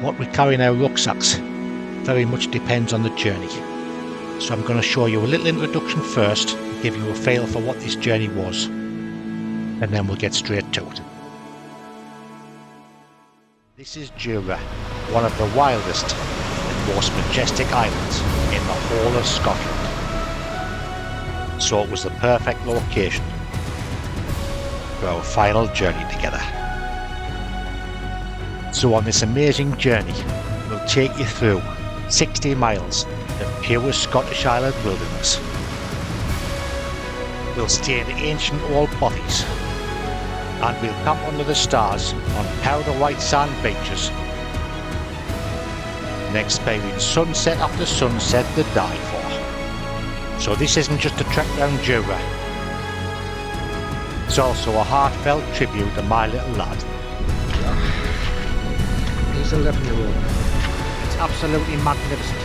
What we carry in our rucksacks very much depends on the journey. So I'm going to show you a little introduction first, to give you a feel for what this journey was, and then we'll get straight to it. This is Jura, one of the wildest and most majestic islands in the whole of Scotland. So it was the perfect location for our final journey together. So on this amazing journey, we'll take you through 60 miles of pure Scottish Island wilderness. We'll stay in ancient old bothies, and we'll camp under the stars on powder white sand beaches and experience sunset after sunset to die for. So this isn't just a trek round Jura, it's also a heartfelt tribute to my little lad. He's 11-year-old. It's absolutely magnificent.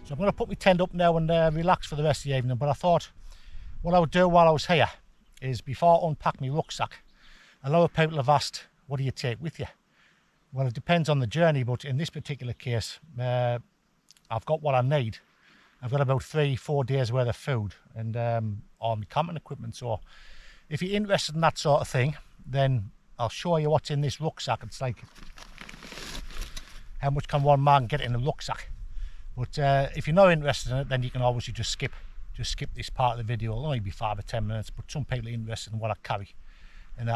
So I'm going to put my tent up now and relax for the rest of the evening, but I thought what I would do while I was here is, before I unpack my rucksack, a lot of people have asked, what do you take with you? Well, it depends on the journey, but in this particular case, I've got what I need. I've got about 3-4 days worth of food and all my camping equipment. So if you're interested in that sort of thing, then I'll show you what's in this rucksack. It's like, how much can one man get in a rucksack? But if you're not interested in it, then you can obviously just skip this part of the video. It'll only be 5 or 10 minutes, but some people are interested in what I carry, and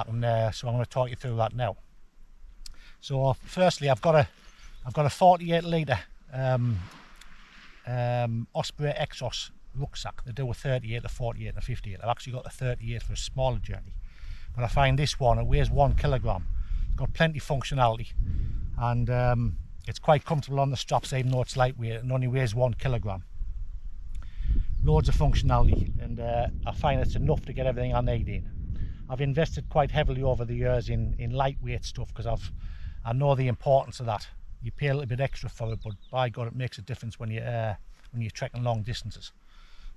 so I'm going to talk you through that now. So firstly, I've got a 48 litre Osprey Exos rucksack. They do a 38, a 48 and a 58. I've actually got a 38 for a smaller journey, but I find this one, it weighs 1 kilogram. It's got plenty of functionality, and it's quite comfortable on the straps, even though it's lightweight and only weighs 1 kilogram. Loads of functionality, and I find it's enough to get everything I need in. I've invested quite heavily over the years in lightweight stuff, because I know the importance of that. You pay a little bit extra for it, but by God, it makes a difference when you're trekking long distances.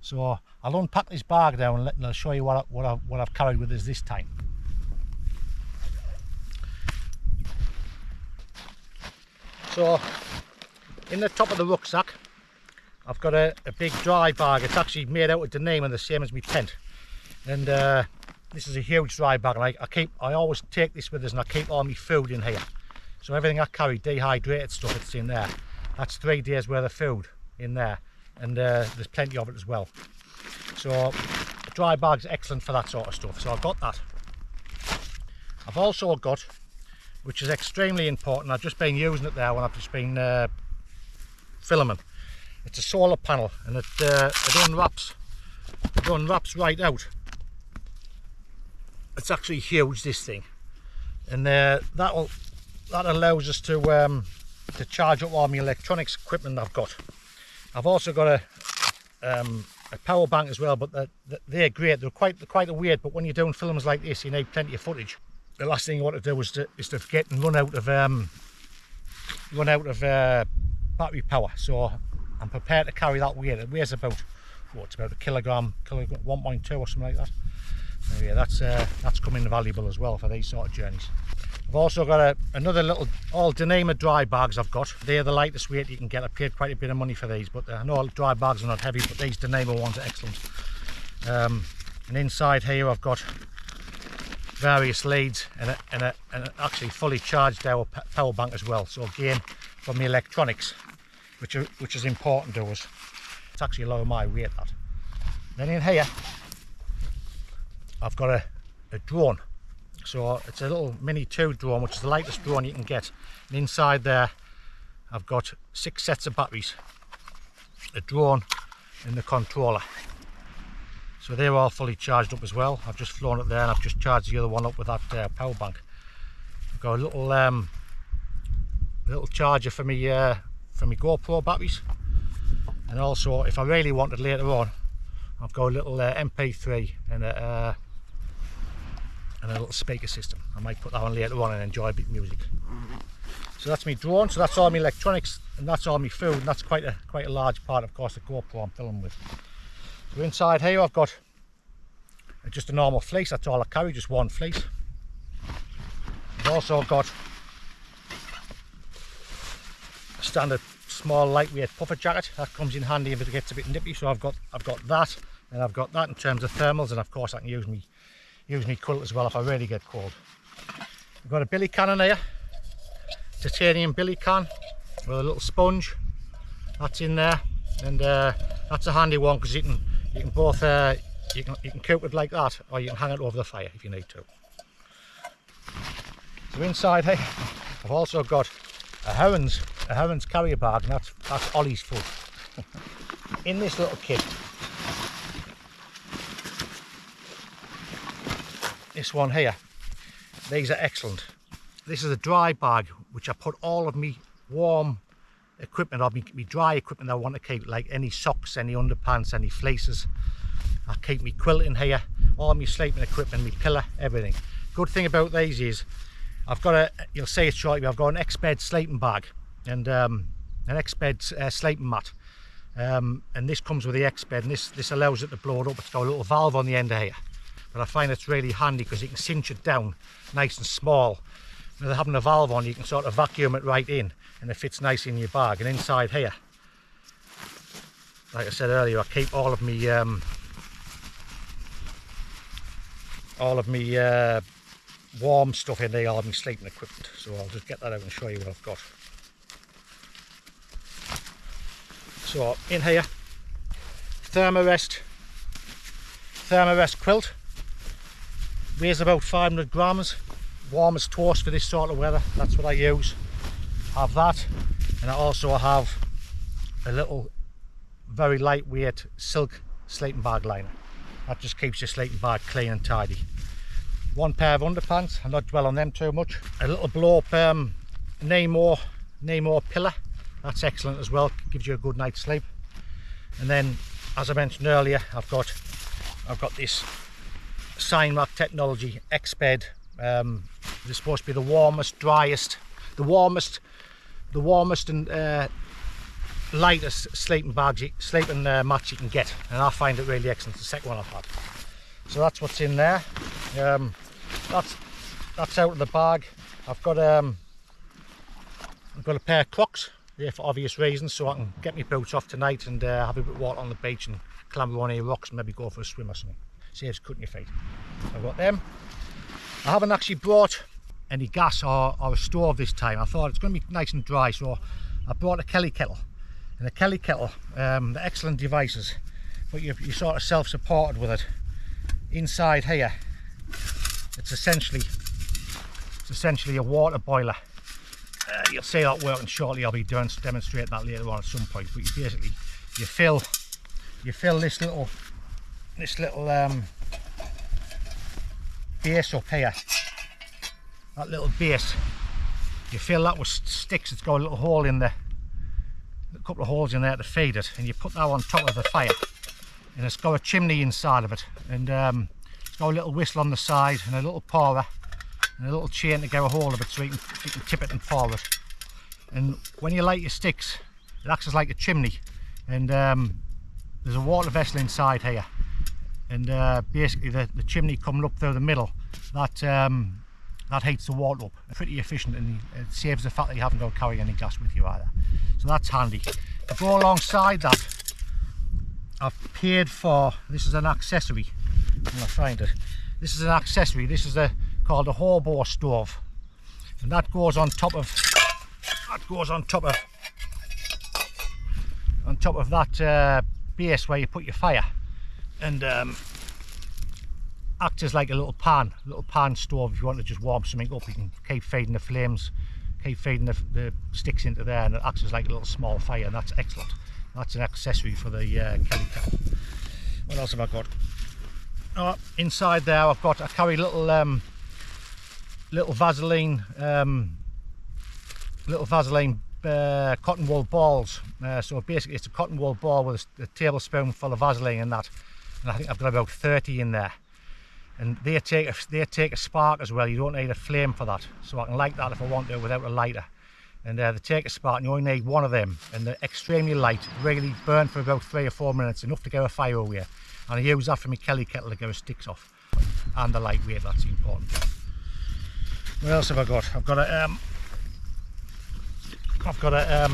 So I'll unpack this bag now and I'll show you what I've carried with us this time. So in the top of the rucksack, I've got a big dry bag. It's actually made out of Dyneema, the same as my tent. And this is a huge dry bag, and I always take this with us, and I keep all my food in here. So everything I carry, dehydrated stuff, it's in there. That's 3 days worth of food in there, and there's plenty of it as well. So a dry bag's excellent for that sort of stuff. So I've got that. I've also got, which is extremely important, I've just been using it there when I've just been filming. It's a solar panel, and it unwraps right out. It's actually huge, this thing, and that allows us to charge up all my electronics equipment I've got. I've also got a power bank as well, but they're great. They're quite a weight, but when you're doing films like this, you need plenty of footage. The last thing you want to do is to get and run out of battery power. So I'm prepared to carry that weight. It weighs about, it's about a kilogram, 1.2 or something like that. So yeah, that's come in valuable as well for these sort of journeys. I've also got another little, all Dyneema dry bags I've got. They're the lightest weight you can get. I paid quite a bit of money for these, but I know dry bags are not heavy, but these Dyneema ones are excellent. And inside here I've got various leads and actually fully charged our power bank as well. So again, for my electronics, which is important to us. It's actually a lot of my weight, that. Then in here I've got a drone. So it's a little Mini 2 drone, which is the lightest drone you can get. And inside there I've got 6 sets of batteries, a drone and the controller. So they're all fully charged up as well. I've just flown it there, and I've just charged the other one up with that power bank. I've got a little charger for my GoPro batteries, and also if I really wanted later on, I've got a little MP3 and a little speaker system. I might put that on later on and enjoy a bit of music. So that's my drone, so that's all my electronics, and that's all my food, and that's quite a large part, of course, the GoPro I'm filming with. So inside here I've got just a normal fleece, that's all I carry, just one fleece. I've also got a standard small lightweight puffer jacket, that comes in handy if it gets a bit nippy, so I've got that, and I've got that in terms of thermals, and of course I can use me quilt as well if I really get cold. I've got a billy can in here, titanium billy can with a little sponge, that's in there, and that's a handy one because you can both you can cook it like that, or you can hang it over the fire if you need to. So inside here I've also got a Heron's carrier bag, and that's Ollie's food. In this little kit, this one here, these are excellent. This is a dry bag which I put all of me warm equipment, or me dry equipment I want to keep, like any socks, any underpants, any fleeces. I keep me quilt in here, all my sleeping equipment, my pillow, everything. Good thing about these is I've got you'll see it shortly, I've got an X-bed sleeping bag and an X-bed sleeping mat. And this comes with the X-bed, and this allows it to blow it up. It's got a little valve on the end of here. But I find it's really handy because you can cinch it down nice and small. With having a valve on, you can sort of vacuum it right in, and it fits nice in your bag. And inside here, like I said earlier, I keep all of me warm stuff in there, all of my sleeping equipment. So I'll just get that out and show you what I've got. So in here, Thermarest quilt, weighs about 500 grams, warm as toast for this sort of weather, that's what I use. I have that, and I also have a little very lightweight silk sleeping bag liner. That just keeps your sleeping bag clean and tidy. One pair of underpants, I'll not dwell on them too much. A little blow up Namor pillow, that's excellent as well, gives you a good night's sleep. And then, as I mentioned earlier, I've got this Signmark Technology X-bed. This is supposed to be the warmest, driest, the warmest and lightest sleeping mats you can get, and I find it really excellent. It's the second one I've had. So that's what's in there. That's out of the bag. I've got a pair of Crocs, yeah, for obvious reasons, so I can get my boots off tonight and have a bit of water on the beach and clamber on any rocks and maybe go for a swim or something. Saves cutting your feet. I've got them. I haven't actually brought any gas or a stove this time. I thought it's going to be nice and dry, so I brought a Kettle. And the Kettle, they're excellent devices, but you're sort of self-supported with it. Inside here, it's essentially a water boiler. You'll see that working shortly. I'll be demonstrating that later on at some point. But you basically you fill this little base up here. That little base, you fill that with sticks. It's got a little hole in there, a couple of holes in there to feed it, and you put that on top of the fire. And it's got a chimney inside of it, and it's got a little whistle on the side, and a little pourer, and a little chain to get a hold of it so you can tip it and pour it. And when you light your sticks, it acts as like a chimney, and there's a water vessel inside here, and basically the chimney coming up through the middle, that heats the water up. Pretty efficient, and it saves the fact that you haven't got to carry any gas with you either. So that's handy. To go alongside that, I've paid for, this is an accessory, when I find it. This is an accessory, this is called a Hobo stove, and that goes on top of that base where you put your fire, and acts as like a little pan stove. If you want to just warm something up, you can keep feeding the flames, keep feeding the sticks into there, and it acts as like a little small fire, and that's excellent. That's an accessory for the Kettle. What else have I got? Oh, inside there I carry little Vaseline cotton wool balls. So basically it's a cotton wool ball with a tablespoon full of Vaseline in that, and I think I've got about 30 in there. And they take a spark as well. You don't need a flame for that, so I can light that if I want to without a lighter. and they take a spark, and you only need one of them, and they're extremely light, really burn for about 3 or 4 minutes, enough to get a fire away. And I use that for my Kelly kettle to get the sticks off, and the lightweight, that's important. What else have I got? I've got a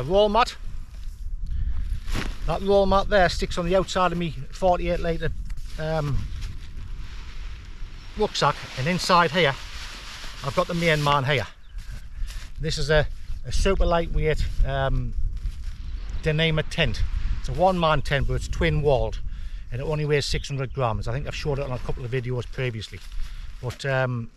roll mat. That roll mat there sticks on the outside of me 48 litre rucksack, and inside here I've got the main man here. This is a super lightweight Dyneema tent. It's a one-man tent, but it's twin walled, and it only weighs 600 grams. I think I've showed it on a couple of videos previously. But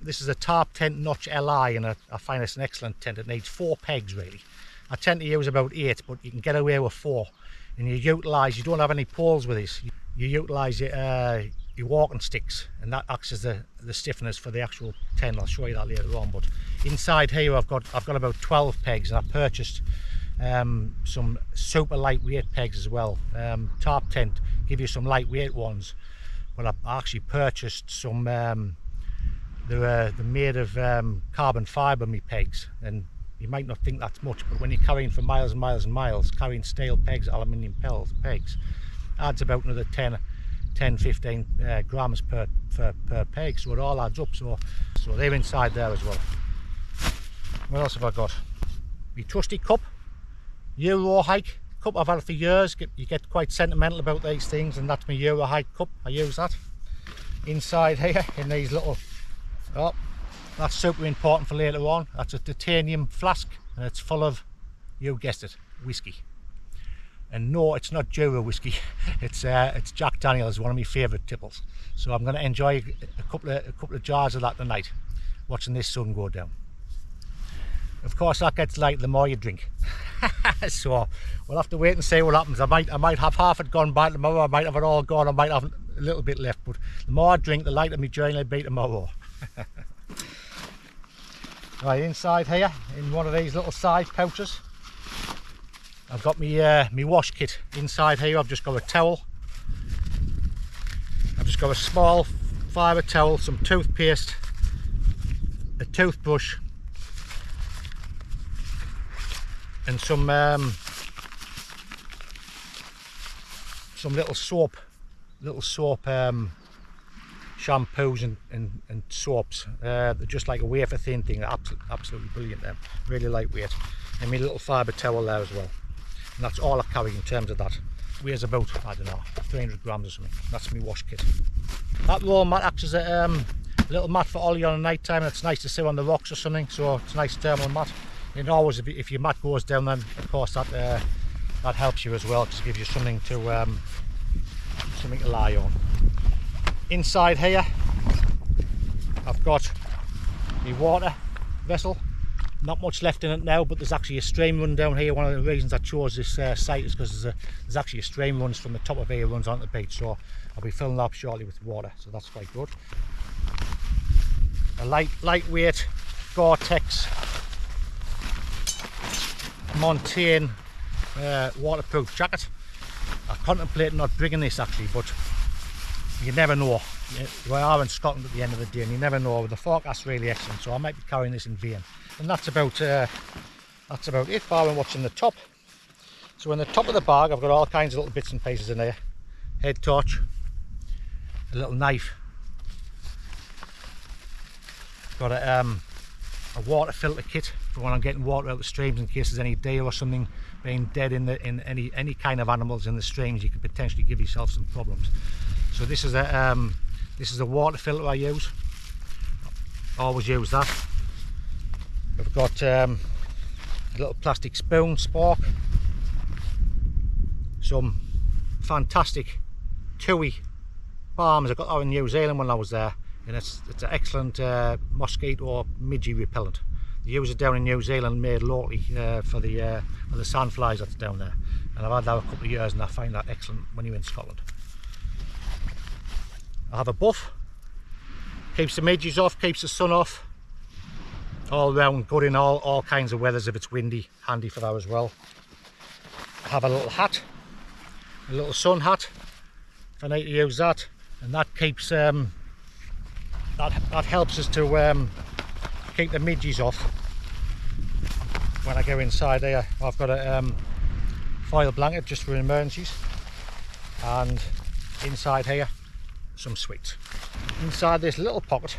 this is a Tarptent Notch Li, and I find it's an excellent tent. It needs 4 pegs really. I tend to use about 8, but you can get away with 4. And you don't have any poles with this. You utilise your walking sticks, and that acts as the stiffeners for the actual tent. I'll show you that later on. But inside here I've got about 12 pegs, and I purchased some super lightweight pegs as well. Tarptent give you some lightweight ones, but I actually purchased some they're made of carbon fibre, me pegs, and you might not think that's much, but when you're carrying for miles and miles and miles, carrying steel pegs, aluminium pegs, adds about another 10-15 grams per peg, so it all adds up. So they're inside there as well. What else have I got? My trusty cup, Eurohike cup. I've had it for years. You get quite sentimental about these things, and that's my Eurohike cup. I use that. Inside here in these little, oh, that's super important for later on. That's a titanium flask, and it's full of, you guessed it, whiskey. And no, it's not Jura whiskey. It's Jack Daniels, one of my favourite tipples. So I'm going to enjoy a couple of jars of that tonight, watching this sun go down. Of course, that gets lighter the more you drink. So we'll have to wait and see what happens. I might have half it gone by tomorrow. I might have it all gone. I might have a little bit left. But the more I drink, the lighter my journey will be tomorrow. Right, inside here, in one of these little side pouches, I've got my wash kit. Inside here I've just got a towel. I've just got a small fibre towel, some toothpaste, a toothbrush, and some little soap shampoos and soaps. They're just like a wafer thin thing. They're absolutely brilliant, them. Really lightweight. And my little fibre towel there as well. And that's all I carry in terms of that. Weighs about, I don't know, 300 grams or something. That's my wash kit. That roll mat acts as a little mat for Ollie on a night time. It's nice to sit on the rocks or something, so it's a nice thermal mat. And always, if your mat goes down, then of course that helps you as well, because it gives you something to lie on. Inside here I've got my water vessel. Not much left in it now, but there's actually a stream run down here. One of the reasons I chose this site is because there's actually a stream runs from the top of here, runs onto the beach, so I'll be filling up shortly with water, so that's quite good. A lightweight Gore-Tex Montane waterproof jacket. I contemplated not bringing this actually, but you never know. We are in Scotland at the end of the day, and you never know. The forecast's really excellent, so I might be carrying this in vain. And that's about it, barring what's in the top. So in the top of the bag I've got all kinds of little bits and pieces in there. Head torch, a little knife, got a water filter kit for when I'm getting water out of the streams, in case there's any deer or something being dead in any kind of animals in the streams. You could potentially give yourself some problems. So this is a water filter I use. I always use that. I've got a little plastic spoon, spork, some fantastic Tui balms. I got that in New Zealand when I was there, and it's an excellent mosquito midge repellent. They use it down in New Zealand, made locally for the sandflies that's down there, and I've had that a couple of years, and I find that excellent when you're in Scotland. I have a buff, keeps the midges off, keeps the sun off, all round, good in all kinds of weathers. If it's windy, handy for that as well. I have a little hat, a little sun hat, if I need to use that, and that keeps that helps us to keep the midges off. when I go inside here, I've got a foil blanket just for emergencies, and inside here some sweets. Inside this little pocket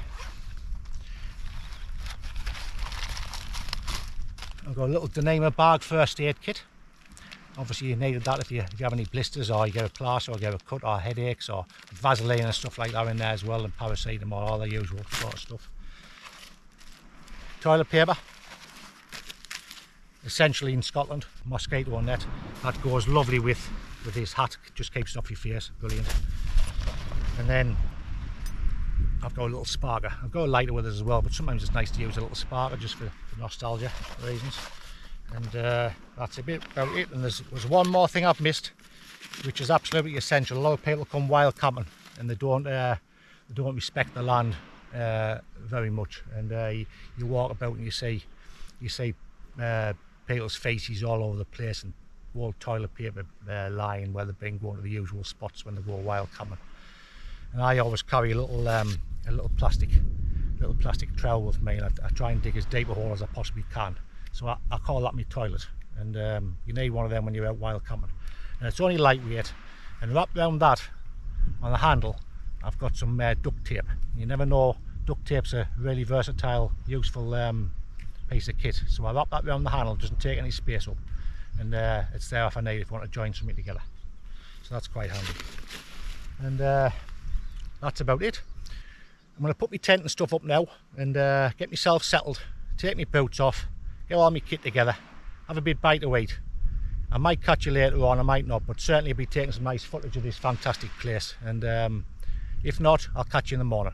I've got a little Dyneema bag first aid kit. Obviously you needed that if you have any blisters, or you get a plaster, or you get a cut, or headaches, or Vaseline and stuff like that in there as well, and paracetamol, all the usual sort of stuff. Toilet paper, essentially in Scotland, mosquito net. That goes lovely with this hat, just keeps it off your face, brilliant. And then I've got a little sparker. I've got a lighter with us as well, but sometimes it's nice to use a little sparker just for nostalgia reasons. And that's a bit about it. And there's one more thing I've missed, which is absolutely essential. A lot of people come wild camping and they don't respect the land very much. And you walk about and you see people's faces all over the place, and old toilet paper lying where they've been going to the usual spots when they go wild camping. And I always carry a little plastic trowel with me, and I try and dig as deep a hole as I possibly can. So I call that my toilet, and you need one of them when you're out wild camping. And it's only lightweight, and wrapped around that on the handle I've got some duct tape. You never know, duct tape's a really versatile, useful piece of kit. So I wrap that around the handle, doesn't take any space up, and it's there if I need it, if I want to join something together. So that's quite handy. And that's about it. I'm going to put my tent and stuff up now and get myself settled, take my boots off, get all my kit together, have a bit bite to eat. I might catch you later on, I might not, but certainly I'll be taking some nice footage of this fantastic place. And if not, I'll catch you in the morning.